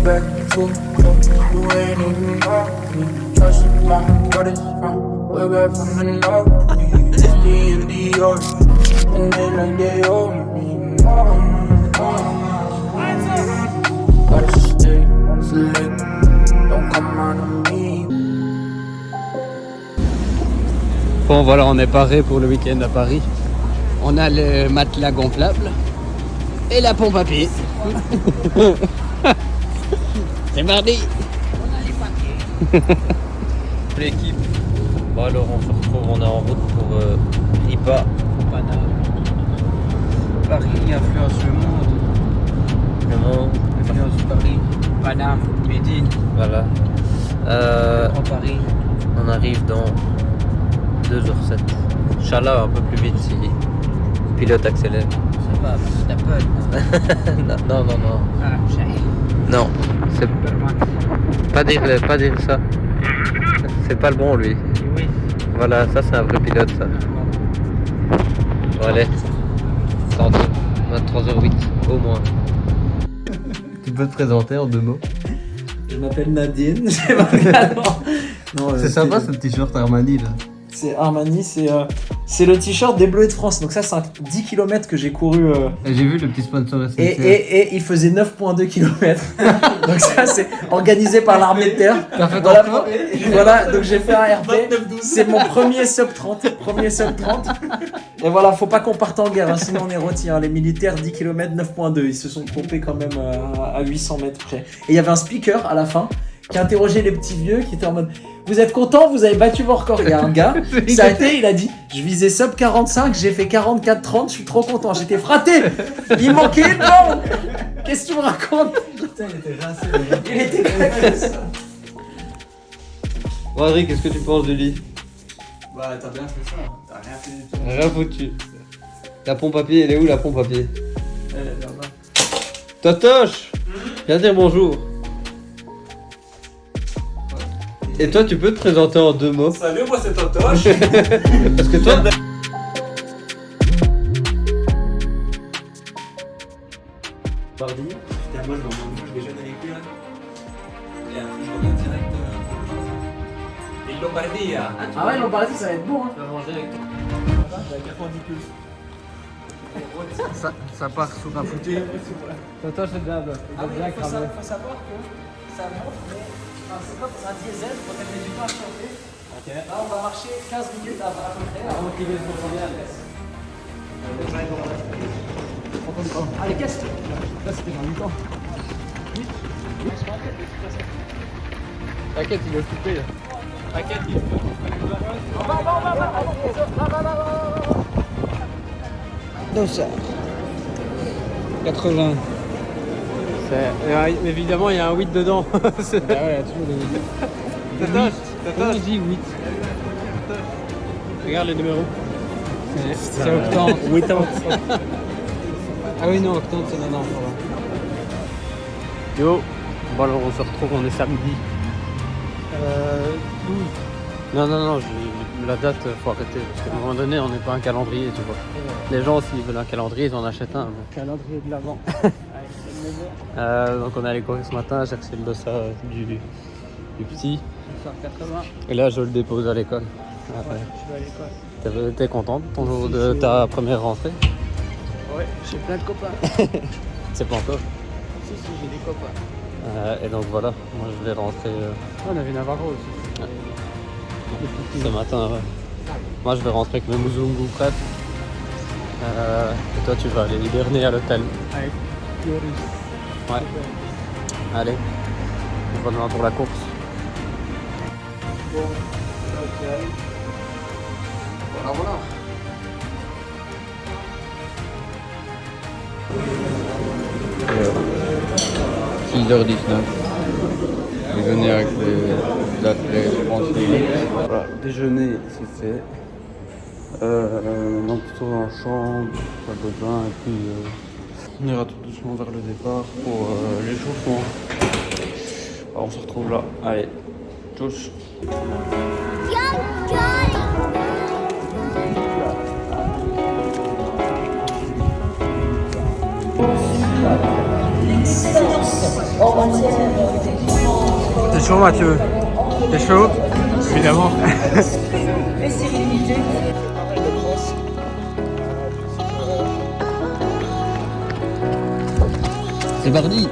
Back and forth, you ain't even know me. Trust my brothers from way back from the north. It's D&D and they like they owe me. Gotta stay select, don't come out of me. Bon voilà, on est paré pour le week-end à Paris. On a le matelas gonflable et la pompe à pied. C'est mardi. On a les papiers. L'équipe. Bon alors on se retrouve, on est en route pour Ripa, Paris influence le monde. le monde. Influence Paris. Paname, Médine. Voilà. En Paris. On arrive dans 2h07. Inch'Allah un peu plus vite si le pilote accélère. Ça va, c'est Apple. non. Ah, Non, c'est pas dire ça. C'est pas le bon lui. oui. Voilà, ça c'est un vrai pilote ça. Bon allez. 23h08 au moins. Tu peux te présenter en 2 mots? Je m'appelle Nadine, j'ai pas regardé. Non, C'est sympa ce t-shirt Armani là. C'est Armani, c'est le t-shirt des Bleus de France. Donc ça, c'est un 10 km que j'ai couru. J'ai vu le petit sponsor SNCF. Et il faisait 9,2 km. Donc ça, c'est organisé par l'armée de terre. T'as fait Voilà, ton tour voilà, donc j'ai fait un RP. C'est mon premier sub 30. Et voilà, faut pas qu'on parte en guerre, hein, sinon on est rôti. Hein. Les militaires, 10 km, 9,2. Ils se sont trompés quand même à 800 mètres près. Et il y avait un speaker à la fin qui interrogeait les petits vieux qui étaient en mode: vous êtes contents, vous avez battu vos records. Il y a un gars, ça a été, il a dit: je visais sub 45, j'ai fait 44-30, je suis trop content, j'étais fraté. Il manquait une jambe. Qu'est-ce que tu me racontes? Putain, il était rincé. Il était claqué, ça. Bon Adrien, qu'est-ce que tu penses du lit? Bah, t'as bien fait ça, t'as rien fait du tout. Rien foutu. La pompe à pied, elle est où la pompe à pied? Elle est là-bas. Totoche, viens dire bonjour. Et toi, tu peux te présenter en 2 mots? Salut, moi c'est Totoche. Parce que toi... Mardi, putain, moi je déjeune avec lui là. Et après je reviens direct. Et Lombardie. Ah ouais, Lombardie ça va être bon. Hein. Tu vas manger avec toi. Avec 90 plus. Ça part sous ma foutue. Totoche, c'est bien. Ah oui, faut savoir que ça monte, mais c'est comme un diesel, faut mettre du temps à chauffer. Okay. Là on va marcher 15 minutes à peu près. Avant qu'il vienne pour combien? Allez, casse. Là c'était dans 8 ans. T'inquiète, il est occupé là. T'inquiète, il faut. On va. 80. Évidemment, il y a un 8 dedans. Ah ouais, il y a toujours des 8. Comment on dit 8? Regarde les numéros. C'est octante. 80. Ah oui, non, octante, c'est non. Yo, bon alors on se retrouve, on est samedi. 12. Non, la date, faut arrêter, parce qu'à un moment donné, on n'est pas un calendrier, tu vois. Les gens, s'ils veulent un calendrier, ils en achètent un. Calendrier de l'avant. Donc on est allé courir ce matin, j'ai reçu le dossard du petit. 80. Et là, je le dépose à l'école. Ouais, je vais à l'école. T'es content de ton jour de ta première rentrée? Ouais, j'ai plein de copains. C'est pas encore? Si, j'ai des copains. Et donc voilà, moi je vais rentrer. On avait Navarro aussi. Ouais. Ce matin, ouais. Moi je vais rentrer avec mes Muzungu prêts. Et toi tu vas aller hiberner à l'hôtel. Avec Yoris. Ouais. Allez, on va demain pour la course. Bon, ok. Voilà. 6h19. Déjeuner avec les athlètes français. Voilà, déjeuner c'est fait. Donc plutôt en chambre, pas de bain et puis on ira tout doucement vers le départ pour l'échauffement. Alors, on se retrouve là. Allez, tous. T'es chaud Mathieu? T'es chaud? Évidemment. C'est parti.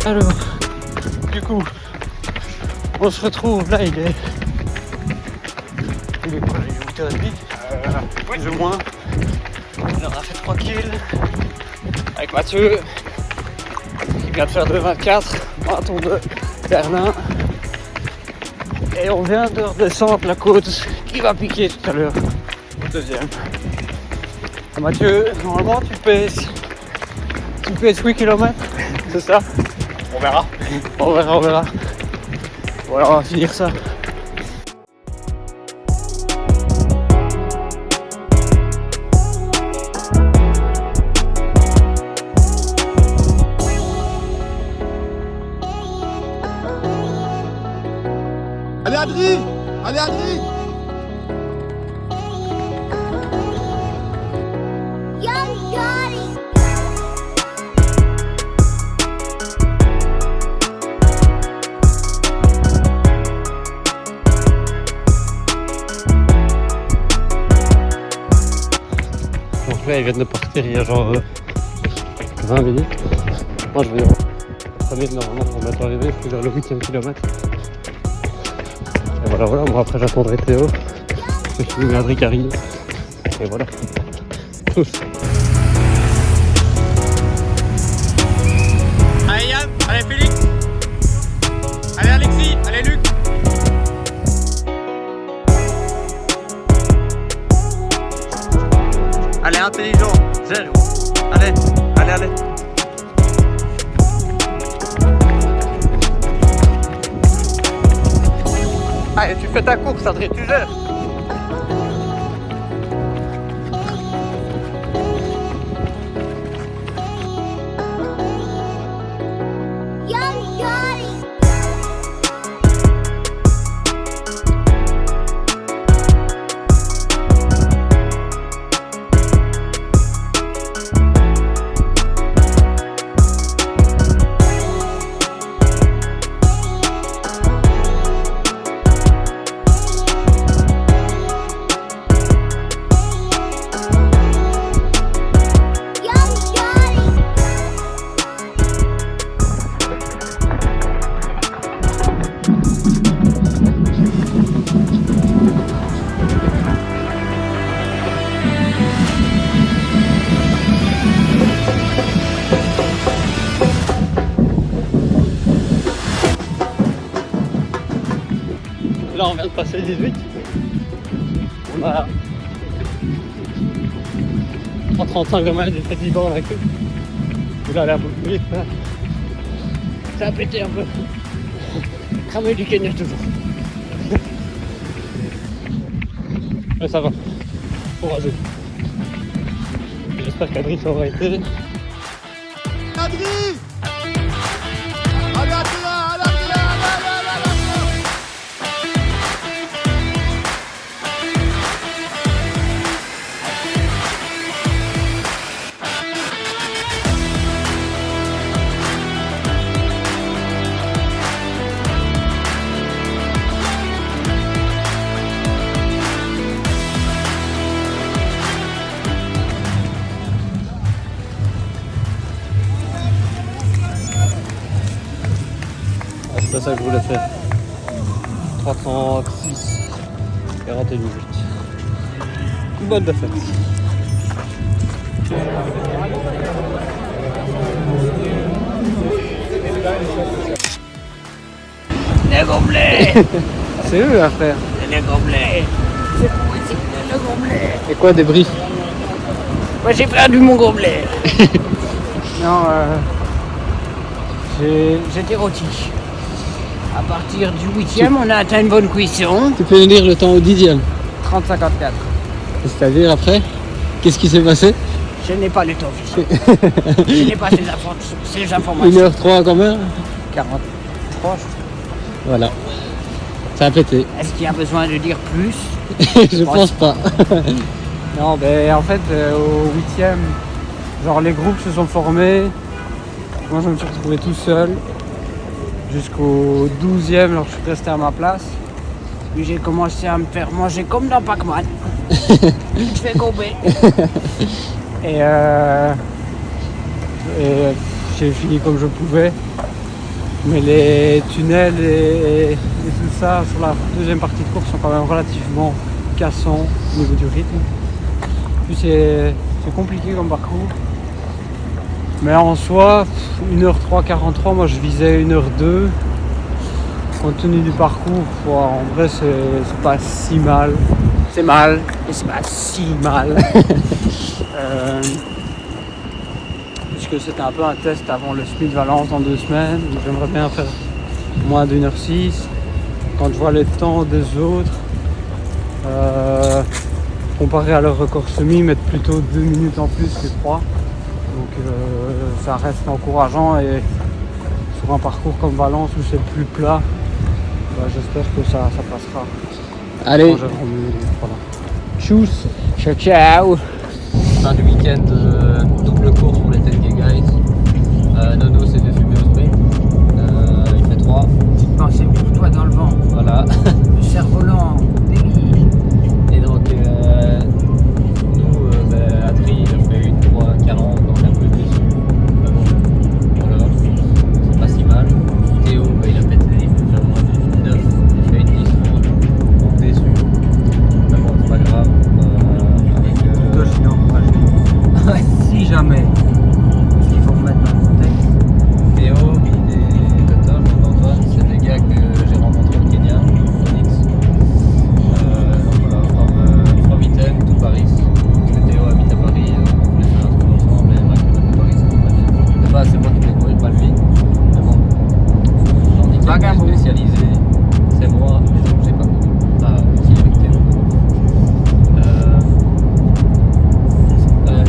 Alors, du coup, on se retrouve là, il est quoi, il est 8h30, plus ou moins. On a fait 3 kills avec Mathieu, qui vient de faire 2,24, marathon de Berlin. Et on vient de redescendre la côte qui va piquer tout à l'heure, au deuxième. Et Mathieu, normalement tu pèses 8 km, c'est ça? On verra. On verra. Voilà, on va finir ça. Allez Adri! Allez Adri! Donc là ils viennent de partir il y a genre 20 minutes. Moi je vais dire, le premier normalement on va arriver, c'est vers le 8e kilomètre. Et voilà, moi après j'attendrai Théo. Je suis Adri qui arrive. Et voilà. Tous. Allez Yann, allez Félix, allez Alexis, allez Luc. Allez intelligent, gère. Allez. Allez, tu fais ta course, Adrien, tu gères. Là on vient de passer 18. On a 35 km, j'ai fait 10 bornes avec eux. Et là elle est un peu plus vite. Là. Ça a pété un peu. Cramé du Kenya toujours. Mais ça va. Courageux. J'espère qu'Adri ça aura été. Adri! Allez Adrien! C'est pas ça que je voulais faire. 306 et raté du 8. Bonne défaite. Les gobelets. C'est eux à faire. Les gobelets. C'est pour ici, le gobelet. Et quoi, des briefs? Moi j'ai perdu mon gobelet. Non, j'étais rôti. À partir du 8e, on a atteint une bonne cuisson. Tu peux nous dire le temps au 10e? 30-54. C'est-à-dire après, qu'est-ce qui s'est passé? Je n'ai pas les temps officiels. Je n'ai pas ces informations. 1h03 quand même? 43, je crois. Voilà. Ça a pété. Est-ce qu'il y a besoin de dire plus? Je pense pas. Non, ben en fait, au 8e, genre les groupes se sont formés. Moi, je me suis retrouvé tout seul jusqu'au 12e, alors je suis resté à ma place. Puis j'ai commencé à me faire manger comme dans Pac-Man. Je fais gommer. Et j'ai fini comme je pouvais. Mais les tunnels et tout ça sur la deuxième partie de course sont quand même relativement cassants au niveau du rythme. Puis c'est compliqué comme parcours. Mais en soi, 1h03, moi je visais 1h02. Compte tenu du parcours, en vrai c'est pas si mal. C'est mal, mais c'est pas si mal. Puisque c'était un peu un test avant le Speed Valence dans 2 semaines. J'aimerais bien faire moins d'1h06. Quand je vois les temps des autres, comparé à leur record semi, mettre plutôt 2 minutes en plus que 3. Donc ça reste encourageant et sur un parcours comme Valence où c'est plus plat, j'espère que ça passera. Allez, Voilà. Tchuss, ciao ciao. Fin du week-end, double course pour les 10K guys. Nono s'est fait fumer au sprint. Il fait 3. Petite pensée pour toi dans le vent. Voilà. Le cerf-volant, délire. Et donc, nous, à Tri, il a fait une 3,40, donc un peu déçu. Mais bon, voilà, c'est pas si mal. Théo, il a pété, il fait déjà moins du 9, il fait une 10, donc déçu. Mais bon, c'est pas grave. Si jamais, il faut remettre dans le contexte. Théo, et Total, Antoine, c'est des gars que j'ai rencontrés au Kenya, Onyx. Donc voilà, from Iten to Paris. Parce que Théo habite à Paris, on voulait faire un truc ensemble, et Mac habite à Paris, c'est très bien. De base, c'est moi qui vais courir, pas lui. Mais bon, j'en dis que spécialisé, c'est moi, et donc j'ai pas couru. Ah, si, avec Théo.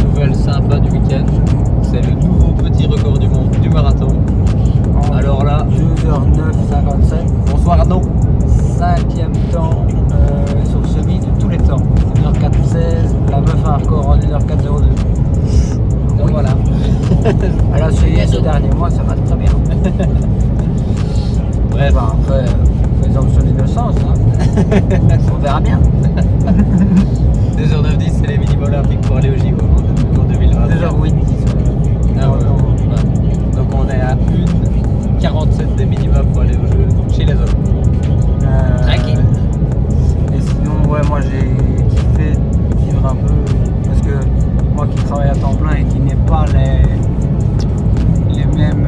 Nouvelle sympa du week-end, c'est le nouveau petit record du monde du marathon. Alors là, 2h09,57. bonsoir Arnaud. 5e temps sur semi de tous les temps. 1h4,16. La meuf a un record en 1h4,02. Donc voilà. Elle a essayé ces derniers mois, ça va très bien. Bref, Après, faisons sur l'innocence. On verra bien. 2h09,10 c'est les minimums olympiques pour aller au JO en 2020. 2h08. Ah, ouais. Donc on est à 1,47 des minimums pour aller au jeu chez les hommes. Tranquille. Et sinon, ouais, moi j'ai kiffé vivre un peu. Parce que moi qui travaille à temps plein et qui n'ai pas les mêmes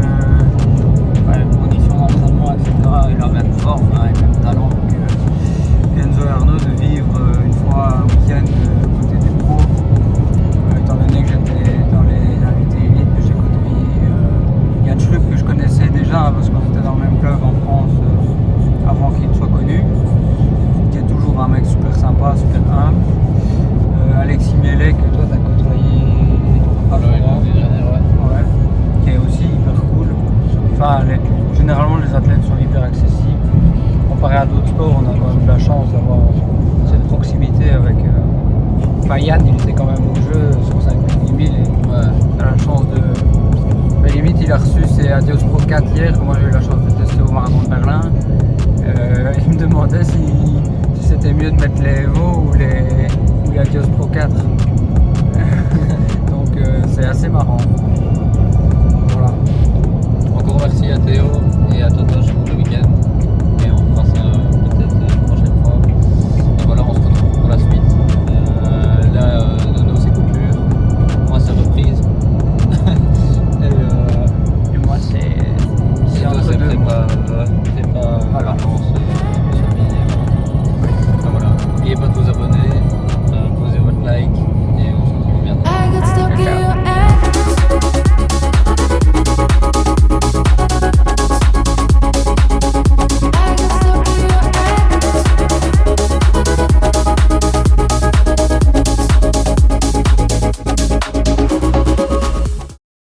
conditions d'entraînement, etc., et la même forme, et le même talent que Enzo et Arnaud, de vivre une fois un week-end côté des pros, étant donné que j'étais dans les invités élites, que j'ai côtoyé Yann Schlup, que je connaissais déjà parce qu'on était dans le même club en France avant qu'il soit connu, qui est toujours un mec super sympa, super humble. Alexis Mielet, que toi t'as côtoyé à Florence, ouais, qui est aussi hyper cool. Enfin, généralement les athlètes sont hyper accessibles. Comparé à d'autres sports, on a quand même de la chance d'avoir cette proximité avec. Enfin, Yann, il était quand même au jeu sur 5 000, 10 000 et on a la chance de. Mais limite, il a reçu ses Adios Pro 4 hier, que moi j'ai eu la chance de tester au marathon de Berlin. Il me demandait si c'était mieux de mettre les Evo ou les Adios Pro 4. Donc c'est assez marrant. Voilà.